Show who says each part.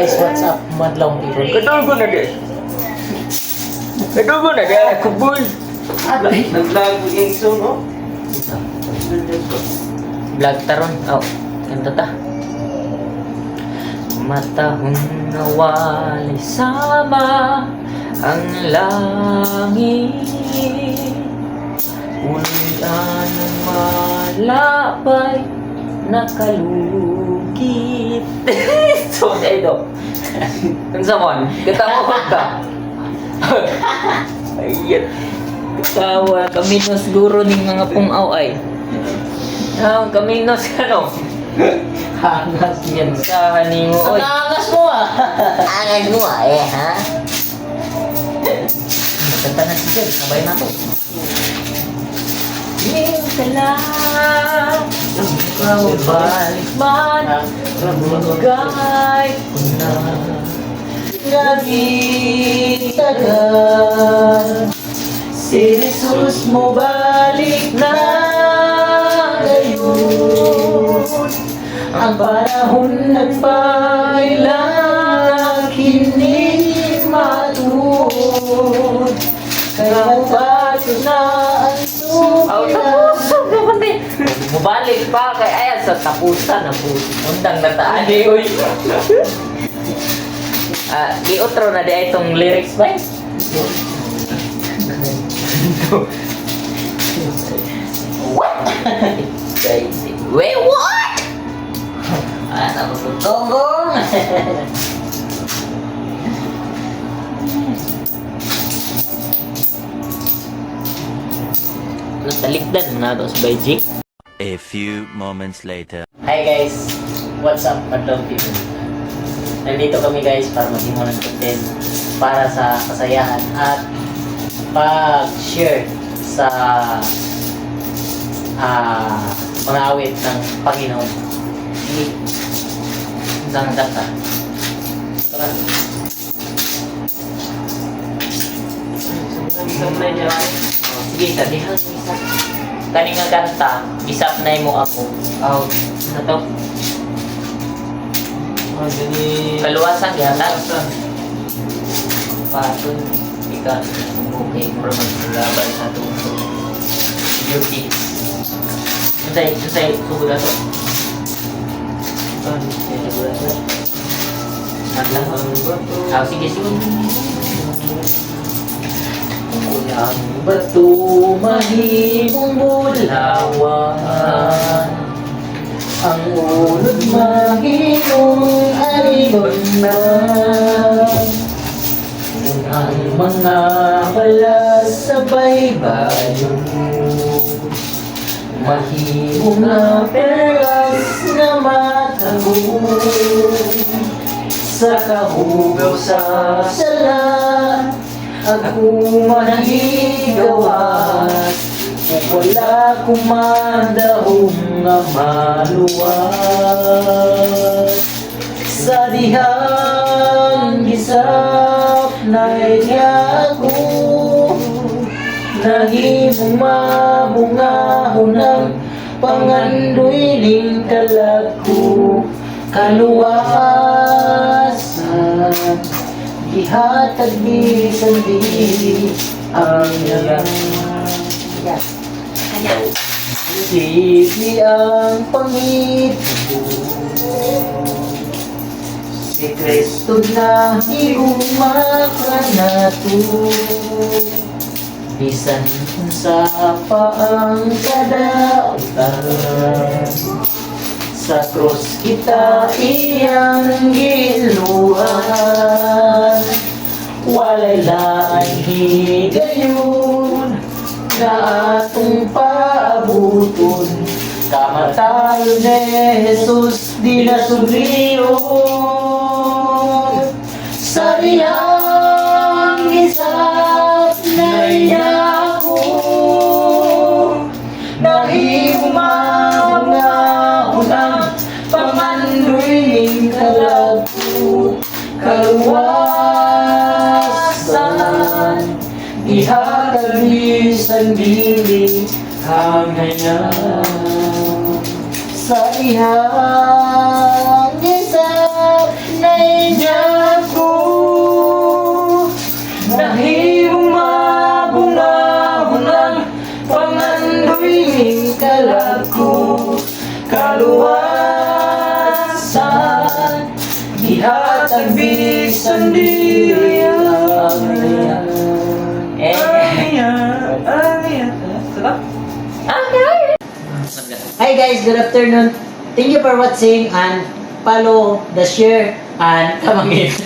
Speaker 1: Guys, what's up, madlong people?
Speaker 2: Kadulgo na di. Kadulgo na di. Kuboy. Naglago yung so, no?
Speaker 1: Vlog taron. Oh, kanta ta. Matahon na walay sama ang langit. Ulian ng malapay nakalugit. So, edo. Kansa mon? Katawa ka. Ayat. Katawa. Kaminos guro ning mga pungaw ay. Kaminos ano? Hangas yan sa haningo. Oy.
Speaker 3: Angas mo ah!
Speaker 1: Angas mo ha? Kanta na si Jel. Sabay na to. Minsan ikaw balik man Ramagay ko na Gabi tagal Si Jesus mo balik na ngayon Ang panahon nagpailang Hindi matuod Kaya matapos na ang tapusan naman eh. Mubalik pa kay ayan sa tapusan na po. Undang nataan eh, uy. Di-outro na di itong lyrics ba? What? Wait, what? Tapos ng tonggong. Talikdan na to sa Beijing.
Speaker 4: A few moments later.
Speaker 1: Hi guys! What's up, madlong people? Nandito kami guys para mag-imo ng content para sa kasayahan at pag-share sa mga awit ng Panginoon. Isang data. Tara. Sige, sabihan mo isa. Kani nga kanta, bisap na mo ako. Oh, ano to? Kaluwasan, gihatan. Patun, ikan, okay, para maglaban sa itong beauty. Susay, subulan to. Subulan to. Naglang. Sige. Ang bato mahimong bulawan Ang ulod mahimong alibon na Ang mga balas sa baybayon Mahimong na peras na matago Sa kahugaw sa sala Ako manahigawat Kung wala kumandahong nga maluwat Sa dihang gisap na ako Nahimong mabungahon ng pangandoy ning kalako Kaluwasan Ihatag di sandi ang yalang Sisi ang Panginoon Si Kristo na iumaka na to Bisan sa paang kadautan Sa krus kita iyang giluhan Walay laing higayon Na atong paabuton Kamatayon ni Jesus di nasuriyon Sa iyang isap na iyako Nahimang unang pamandoy kalagpo Kaluwasan Ihatag ni sandili hangayan Sa ihang isap na aking kalako, kaluwasan, ihatag bisan diriya. Hi guys, good afternoon. Thank you for watching and follow the share and come again.